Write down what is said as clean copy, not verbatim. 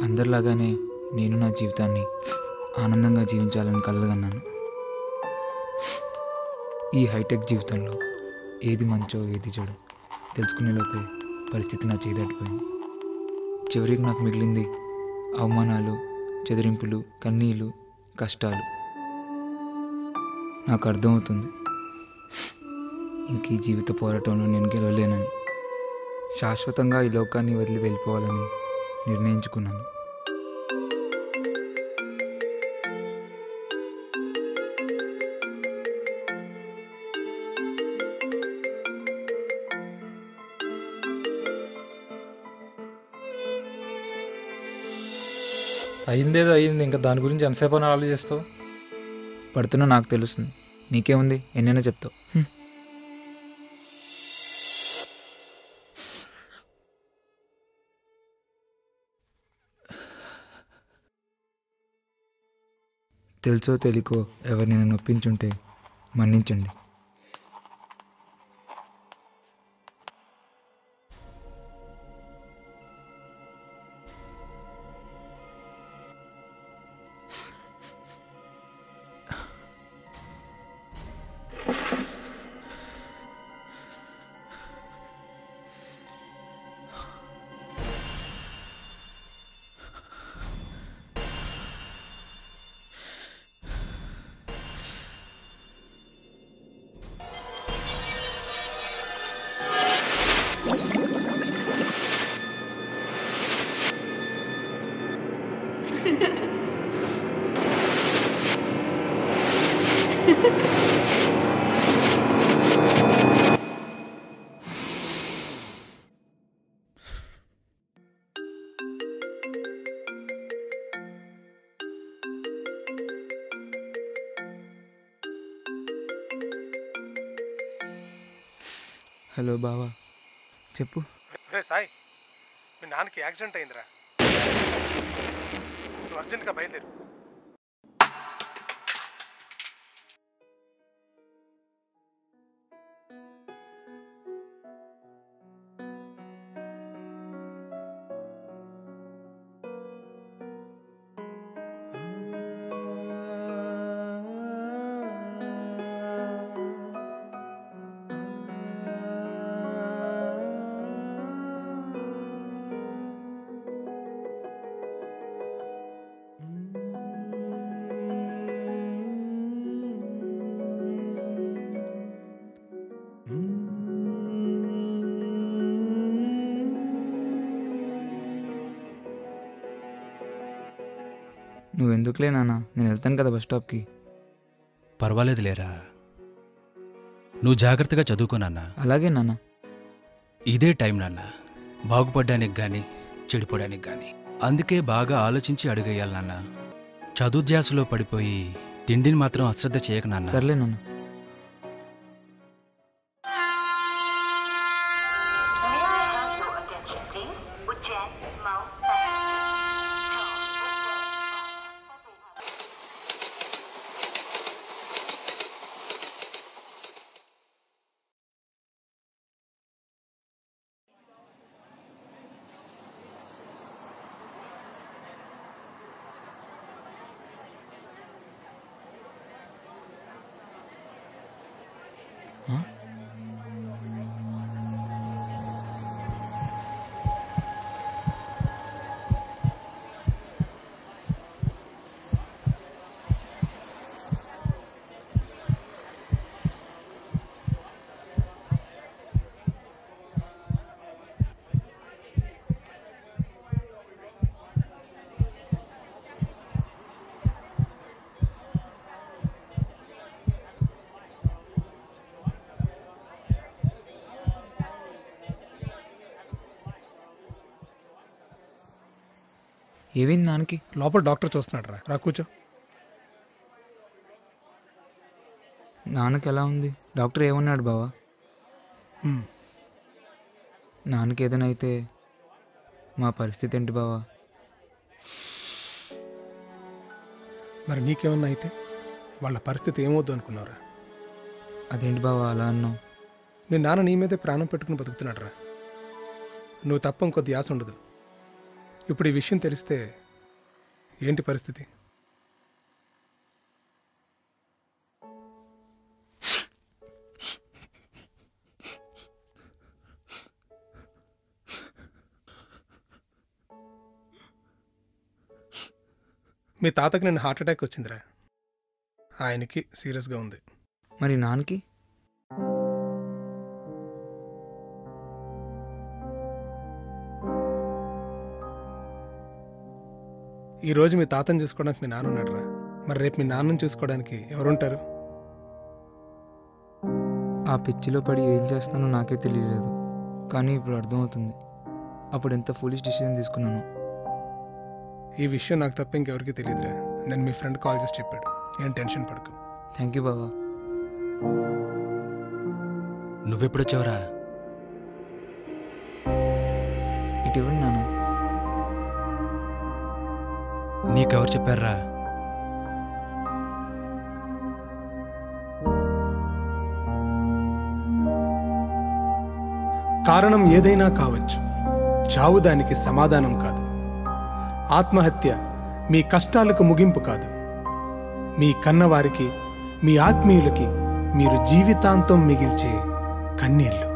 అందరిలాగానే నేను నా జీవితాన్ని ఆనందంగా జీవించాలని కలగన్నాను. ఈ హైటెక్ జీవితంలో ఏది మంచో ఏది చెడు తెలుసుకునేలోపే పరిస్థితి నా చేదాటిపోయింది. చివరికి నాకు మిగిలింది అవమానాలు, చెదిరింపులు, కన్నీళ్ళు, కష్టాలు. నాకు అర్థమవుతుంది ఇంక ఈ జీవిత పోరాటంలో నేను గెలవలేనని. శాశ్వతంగా ఈ లోకాన్ని వదిలి వెళ్ళిపోవాలని నిర్ణయించుకున్నాను. అయిందేదో అయింది, ఇంకా దాని గురించి ఎంతసేపు అని ఆలోచిస్తావు? పడుతున్నా నాకు తెలుస్తుంది, నీకేముంది ఎన్నైనా చెప్తావు. తెలుసో తెలియకో ఎవరినైనా నొప్పించుంటే మన్నించండి. హలో బావా, చెప్పు. రే సాయి, మీ నాన్నకి యాక్సిడెంట్ అయిందిరా, నువ్వు అర్జెంట్గా బయలుదేరు. నువ్వెందుకులే నాన్న, నేను వెళ్తాను కదా బస్ స్టాప్కి. పర్వాలేదు లేరా, నువ్వు జాగ్రత్తగా చదువుకో నాన్న. అలాగే నాన్న. ఇదే టైం నాన్న, బాగుపడ్డానికి కానీ చెడిపోవడానికి కానీ. అందుకే బాగా ఆలోచించి అడుగేయాలి నాన్న. చదువుధ్యాసలో పడిపోయి తిండిని మాత్రం అశ్రద్ధ చేయక నాన్న. సర్లే నాన్న. ఏమైంది నాన్నకి? లోపల డాక్టర్ చూస్తున్నాడు రా, రా కూర్చో. నాన్నకి ఎలా ఉంది? డాక్టర్ ఏమన్నాడు బావా? నాన్నకి ఏదైనా అయితే మా పరిస్థితి ఏంటి బావా? మరి నీకేమన్నా అయితే వాళ్ళ పరిస్థితి ఏమవుద్దు అనుకున్నావురా? అదేంటి బావా అలా అన్నావు? మీ నాన్న నీ మీదే ప్రాణం పెట్టుకుని బతుకుతున్నాడు రా. నువ్వు తప్ప ఇంకొద్ది ఆశ ఉండదు. ఇప్పుడు ఈ విషయం తెలిస్తే ఏంటి పరిస్థితి? మీ తాతకి నేను హార్ట్ అటాక్ వచ్చిందిరా. ఆయనకి సీరియస్గా ఉంది. మరి నాన్నకి? ఈరోజు మీ తాతను చూసుకోవడానికి మీ నాన్న ఉన్నాడురా. మరి రేపు మీ నాన్నను చూసుకోవడానికి ఎవరుంటారు? ఆ పిచ్చిలో పడి ఏం చేస్తానో నాకే తెలియలేదు, కానీ ఇప్పుడు అర్థమవుతుంది అప్పుడు ఎంత ఫూలిష్ డిసిజన్ తీసుకున్నాను. ఈ విషయం నాకు తప్ప ఇంకెవరికి తెలియదురా. నేను మీ ఫ్రెండ్ కాల్ చేసి చెప్పాడు. ఏం టెన్షన్ పడకు. థ్యాంక్ యూ బావా. నువ్వెప్పుడొచ్చావురా? ఇటీవల నాన్న. నీకెవరు చెప్పారా? కారణం ఏదైనా కావచ్చు, చావు దానికి సమాధానం కాదు. ఆత్మహత్య మీ కష్టాలకు ముగింపు కాదు. మీ కన్నవారికి, మీ ఆత్మీయులకి మీరు జీవితాంతం మిగిల్చే కన్నీళ్లు.